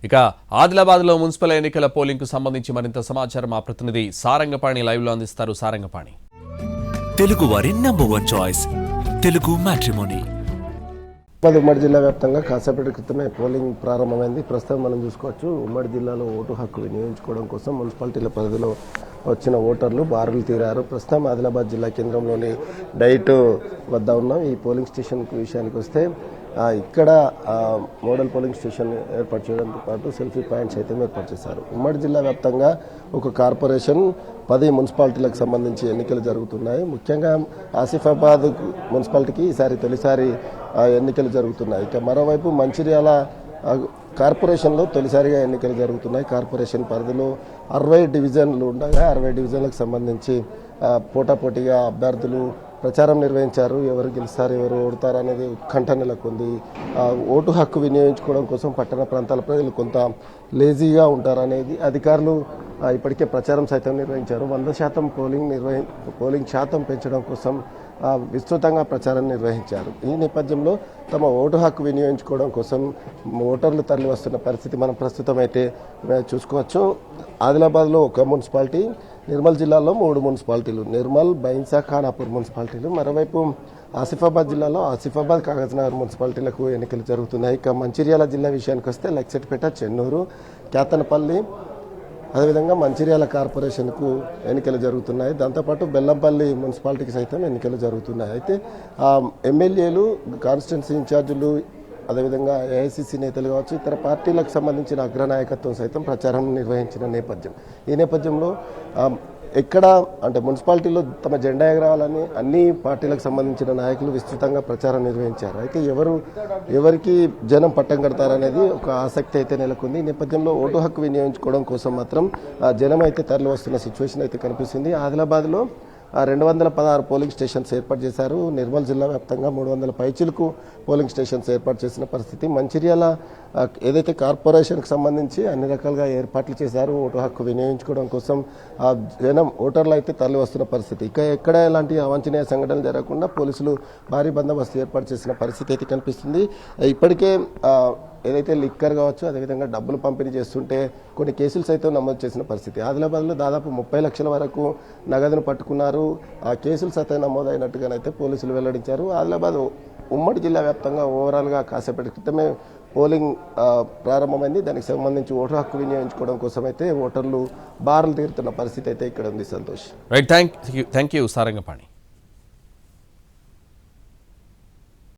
ఇక ఆదిలాబాద్లో మున్సిపల్ ఎన్నికల పోలింగ్కు సంబంధించి మరింత సమాచారం మా ప్రతినిధి సారంగపాణి లైవ్లో అందిస్తారు. సారంగపాణి. తెలుగు వారి నంబర్ 1 చాయిస్ తెలుగు మ్యాట్రిమోనీ. ఉమ్మడి జిల్లా వ్యాప్తంగా కాసేపటి క్రితమే పోలింగ్ ప్రారంభమైంది. ప్రస్తుతం మనం చూసుకోవచ్చు ఉమ్మడి జిల్లాలో ఓటు హక్కు వినియోగించుకోవడం కోసం మున్సిపాలిటీల పరిధిలో వచ్చిన ఓటర్లు బారులు తీరారు. ప్రస్తుతం ఆదిలాబాద్ జిల్లా కేంద్రంలోని డైట్ వద్ద ఉన్నాం. ఈ పోలింగ్ స్టేషన్ విషయానికి వస్తే ఇక్కడ మోడల్ పోలింగ్ స్టేషన్ ఏర్పాటు చేయడంతో పాటు సెల్ఫీ పాయింట్స్ అయితే ఏర్పాటు చేశారు. ఉమ్మడి జిల్లా వ్యాప్తంగా ఒక కార్పొరేషన్ 10 మున్సిపాలిటీలకు సంబంధించి ఎన్నికలు జరుగుతున్నాయి. ముఖ్యంగా ఆసిఫాబాద్ మున్సిపాలిటీకి ఈసారి తొలిసారి ఎన్నికలు జరుగుతున్నాయి. ఇక మరోవైపు మంచిర్యాల కార్పొరేషన్లో తొలిసారిగా ఎన్నికలు జరుగుతున్నాయి. కార్పొరేషన్ పరిధిలో 60 డివిజన్లు ఉండగా 60 డివిజన్లకు సంబంధించి పోటాపోటీగా అభ్యర్థులు ప్రచారం నిర్వహించారు. ఎవరు గెలుస్తారు, ఎవరు ఓడతారు అనేది ఉత్కంఠ నెలకొంది. ఓటు హక్కు వినియోగించుకోవడం కోసం పట్టణ ప్రాంతాల ప్రజలు కొంత లేజీగా ఉంటారనేది అధికారులు ఇప్పటికే ప్రచారం సైతం నిర్వహించారు. 100% పోలింగ్ శాతం పెంచడం కోసం విస్తృతంగా ప్రచారం నిర్వహించారు. ఈ నేపథ్యంలో తమ ఓటు హక్కు వినియోగించుకోవడం కోసం ఓటర్లు తరలి వస్తున్న పరిస్థితి మనం ప్రస్తుతం అయితే చూసుకోవచ్చు. ఆదిలాబాద్లో ఒక మున్సిపాలిటీ, నిర్మల్ జిల్లాలో 3 మున్సిపాలిటీలు, నిర్మల్, బైన్సా, ఖానాపూర్ మున్సిపాలిటీలు. మరోవైపు ఆసిఫాబాద్ జిల్లాలో ఆసిఫాబాద్, కాగజ్నగర్ మున్సిపాలిటీలకు ఎన్నికలు జరుగుతున్నాయి. ఇక మంచిర్యాల జిల్లా విషయానికి వస్తే లక్సెట్పేట, చెన్నూరు, కేతనపల్లి, అదేవిధంగా మంచిర్యాల కార్పొరేషన్కు ఎన్నికలు జరుగుతున్నాయి. దాంతోపాటు బెల్లంపల్లి మున్సిపాలిటీకి సైతం ఎన్నికలు జరుగుతున్నాయి. అయితే ఎమ్మెల్యేలు, కాన్స్టిట్యున్సీ ఇన్ఛార్జీలు, అదేవిధంగా ఏఐసిసి నేతలు కావచ్చు, ఇతర పార్టీలకు సంబంధించిన అగ్రనాయకత్వం సైతం ప్రచారం నిర్వహించిన నేపథ్యం. ఈ నేపథ్యంలో ఎక్కడ అంటే మున్సిపాలిటీలో తమ జెండా ఎగరాలని అన్ని పార్టీలకు సంబంధించిన నాయకులు విస్తృతంగా ప్రచారం నిర్వహించారు. అయితే ఎవరికి జనం పట్టం కడతారనేది ఒక ఆసక్తి అయితే నెలకొంది. ఈ నేపథ్యంలో ఓటు హక్కు వినియోగించుకోవడం కోసం మాత్రం జనం అయితే తరలి వస్తున్న సిచ్యువేషన్ అయితే కనిపిస్తుంది. ఆదిలాబాద్లో 216 పోలింగ్ స్టేషన్స్ ఏర్పాటు చేశారు. నిర్మల్ జిల్లా వ్యాప్తంగా 300 పైచిలకు పోలింగ్ స్టేషన్స్ ఏర్పాటు చేసిన పరిస్థితి. మంచిర్యాల ఏదైతే కార్పొరేషన్కి సంబంధించి అన్ని రకాలుగా ఏర్పాట్లు చేశారు ఓటు హక్కు వినియోగించుకోవడం కోసం. జనం ఓటర్లు అయితే తరలి వస్తున్న పరిస్థితి. ఇక ఎక్కడ ఎలాంటి అవాంఛనీయ సంఘటనలు జరగకుండా పోలీసులు భారీ బందోబస్తు ఏర్పాటు చేసిన పరిస్థితి అయితే కనిపిస్తుంది. ఇప్పటికే ఏదైతే లిక్కర్ కావచ్చు, అదేవిధంగా డబ్బులు పంపిణీ చేస్తుంటే కొన్ని కేసులు సైతం నమోదు చేసిన పరిస్థితి. ఆదిలాబాద్లో దాదాపు 30 లక్షల వరకు నగదును పట్టుకున్నారు. ఆ కేసులు సైతం నమోదైనట్టుగానైతే పోలీసులు వెల్లడించారు. ఆదిలాబాద్ ఉమ్మడి జిల్లా వ్యాప్తంగా ఓవరాల్గా కాసేపటి క్రితమే పోలింగ్ ప్రారంభమైంది. దానికి సంబంధించి ఓటు హక్కు వినియోగించుకోవడం కోసం అయితే ఓటర్లు బారులు తీరుతున్న పరిస్థితి అయితే ఇక్కడ ఉంది. Santosh. Right, thank you Sarangapani.